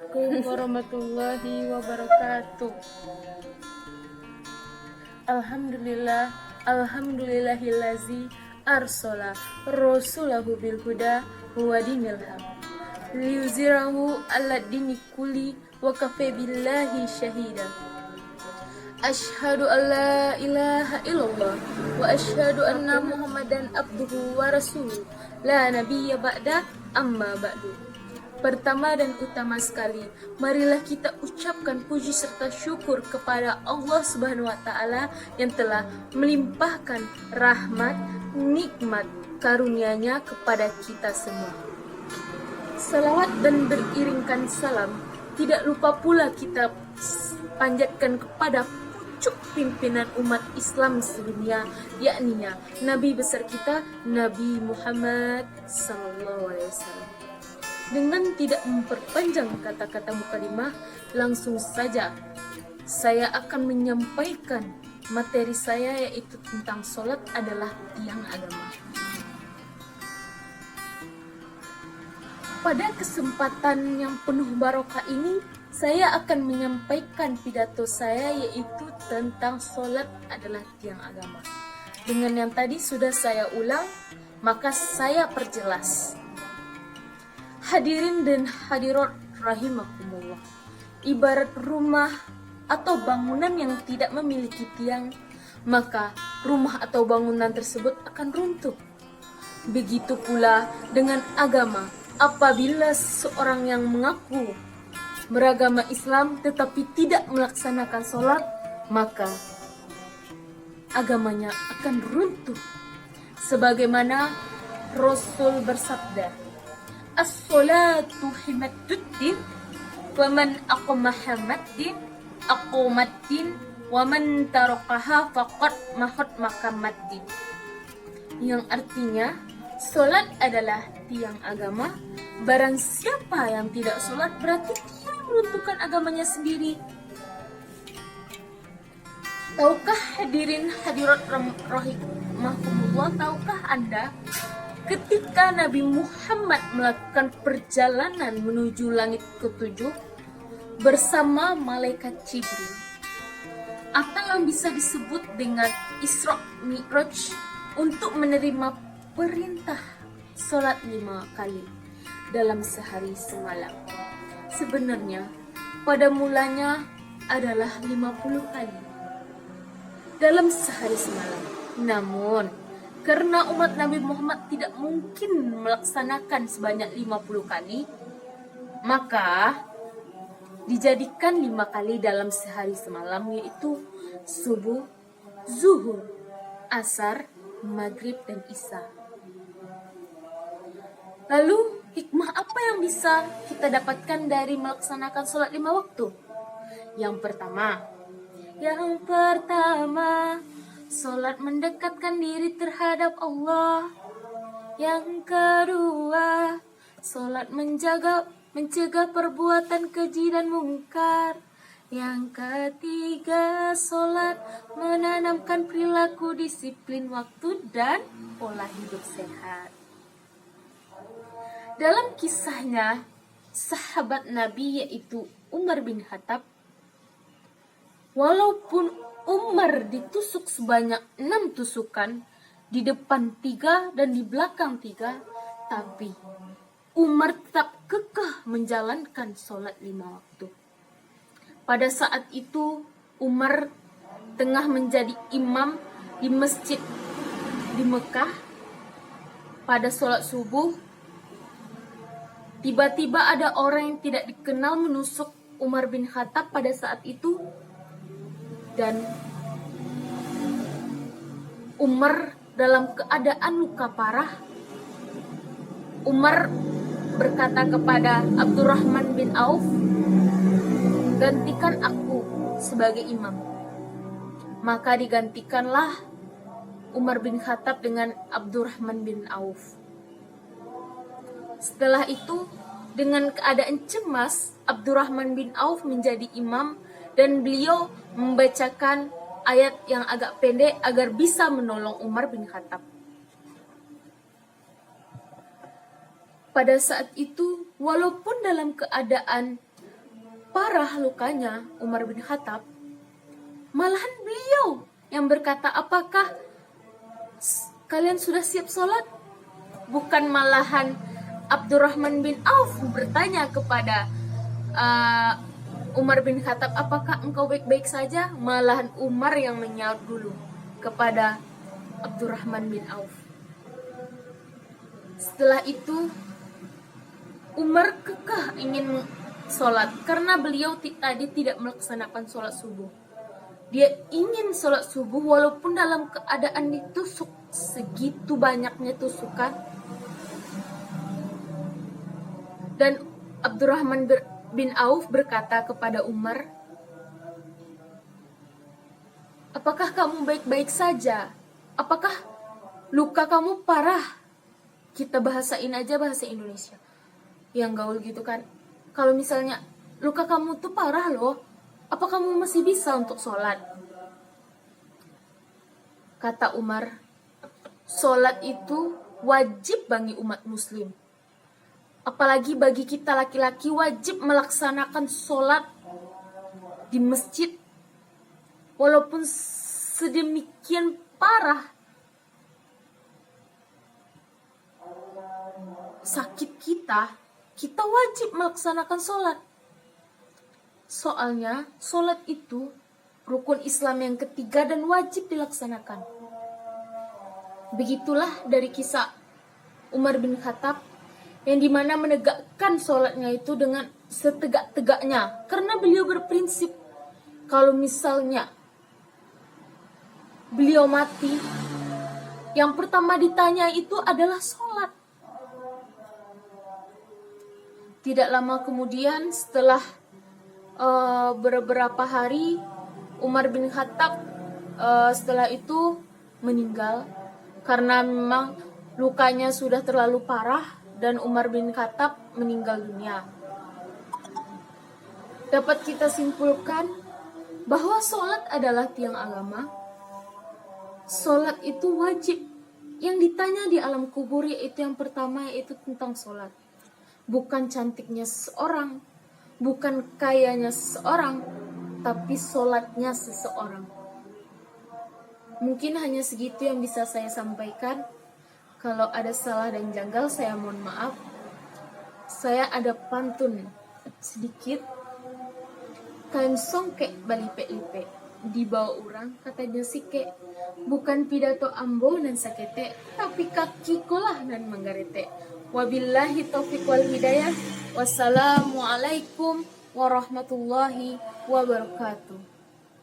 Assalamualaikum warahmatullahi wabarakatuh. Alhamdulillahillazi arsala rasulahu bil huda wa dinil haq liyuzhirahu 'ala dini kulli wa kafa billahi syahida. Asyhadu an la ilaha illallah wa asyhadu anna Muhammadan abduhu wa rasuluh la nabiyya ba'da amma ba'du. Pertama dan utama sekali, marilah kita ucapkan puji serta syukur kepada Allah Subhanahu wa taala yang telah melimpahkan rahmat, nikmat, karunia-Nya kepada kita semua. Salawat dan beriringkan salam tidak lupa pula kita panjatkan kepada pucuk pimpinan umat Islam sedunia, yakni Nabi besar kita, Nabi Muhammad sallallahu alaihi wasallam. Dengan tidak memperpanjang kata-kata mukadimah, langsung saja saya akan menyampaikan materi saya, yaitu tentang sholat adalah tiang agama. Pada kesempatan yang penuh barokah ini, saya akan menyampaikan pidato saya, yaitu tentang sholat adalah tiang agama. Dengan yang tadi sudah saya ulang, maka saya perjelas. Hadirin dan hadirat rahimakumullah, ibarat rumah atau bangunan yang tidak memiliki tiang, maka rumah atau bangunan tersebut akan runtuh. Begitu pula dengan agama, apabila seorang yang mengaku beragama Islam tetapi tidak melaksanakan sholat, maka agamanya akan runtuh. Sebagaimana Rasul bersabda, as-sholatu himaduddin wa man aqamahamadin aqomaddin wa man tarakaha faqad mahad makamaddin, yang artinya sholat adalah tiang agama. Barang siapa yang tidak sholat, berarti dia meruntuhkan agamanya sendiri. Tahukah hadirin hadirat rahimahumullah, tahukah Anda ketika Nabi Muhammad melakukan perjalanan menuju langit ketujuh bersama malaikat Jibril, atau yang bisa disebut dengan Isra Mi'raj, untuk menerima perintah sholat 5 kali dalam sehari semalam. Sebenarnya pada mulanya adalah 50 kali dalam sehari semalam. Namun karena umat Nabi Muhammad tidak mungkin melaksanakan sebanyak 50 kali, maka dijadikan 5 kali dalam sehari semalam, yaitu subuh, zuhur, asar, maghrib, dan isya. Lalu hikmah apa yang bisa kita dapatkan dari melaksanakan sholat 5 waktu? Yang pertama, sholat mendekatkan diri terhadap Allah. Yang kedua, sholat mencegah perbuatan keji dan mungkar. Yang ketiga, sholat menanamkan perilaku disiplin waktu dan pola hidup sehat. Dalam kisahnya, sahabat Nabi yaitu Umar bin Khattab, walaupun Umar ditusuk sebanyak 6 tusukan, di depan 3 dan di belakang 3, tapi Umar tetap kekeh menjalankan sholat 5 waktu. Pada saat itu Umar tengah menjadi imam di masjid di Mekah. Pada sholat subuh, tiba-tiba ada orang yang tidak dikenal menusuk Umar bin Khattab pada saat itu, dan Umar dalam keadaan luka parah. Umar berkata kepada Abdurrahman bin Auf, gantikan aku sebagai imam. Maka digantikanlah Umar bin Khattab dengan Abdurrahman bin Auf. Setelah itu, dengan keadaan cemas, Abdurrahman bin Auf menjadi imam, dan beliau membacakan ayat yang agak pendek agar bisa menolong Umar bin Khattab. Pada saat itu, walaupun dalam keadaan parah lukanya Umar bin Khattab, malahan beliau yang berkata, apakah kalian sudah siap sholat? Bukan malahan Abdurrahman bin Auf bertanya kepada Umar bin Khattab, apakah engkau baik-baik saja? Malahan Umar yang menyaut dulu kepada Abdurrahman bin Auf. Setelah itu Umar kekeh ingin sholat karena beliau tadi tidak melaksanakan sholat subuh. Dia ingin sholat subuh walaupun dalam keadaan ditusuk segitu banyaknya tusukan. Dan Abdurrahman bin Auf berkata kepada Umar, apakah kamu baik-baik saja? Apakah luka kamu parah? Kita bahasain aja bahasa Indonesia yang gaul gitu kan. Kalau misalnya luka kamu tuh parah loh, apa kamu masih bisa untuk sholat? Kata Umar, sholat itu wajib bagi umat muslim. Apalagi bagi kita laki-laki wajib melaksanakan sholat di masjid. Walaupun sedemikian parah sakit kita wajib melaksanakan sholat. Soalnya sholat itu rukun Islam yang ketiga dan wajib dilaksanakan. Begitulah dari kisah Umar bin Khattab, yang dimana menegakkan sholatnya itu dengan setegak-tegaknya. Karena beliau berprinsip, kalau misalnya beliau mati, yang pertama ditanya itu adalah sholat. Tidak lama kemudian setelah beberapa hari, Umar bin Khattab setelah itu meninggal karena memang lukanya sudah terlalu parah dan Umar bin Khattab meninggal dunia. Dapat kita simpulkan bahwa sholat adalah tiang agama. Sholat itu wajib. Yang ditanya di alam kubur yaitu yang pertama, yaitu tentang sholat. Bukan cantiknya seseorang, bukan kayanya seseorang, tapi sholatnya seseorang. Mungkin hanya segitu yang bisa saya sampaikan. Kalau ada salah dan janggal, saya mohon maaf. Saya ada pantun sedikit. Kain songke balipe-lipe, di bawah orang katanya sike. Bukan pidato ambo dan sakete, tapi kaki kolah dan manggarete. Wabillahi taufiq wal hidayah. Wassalamualaikum warahmatullahi wabarakatuh.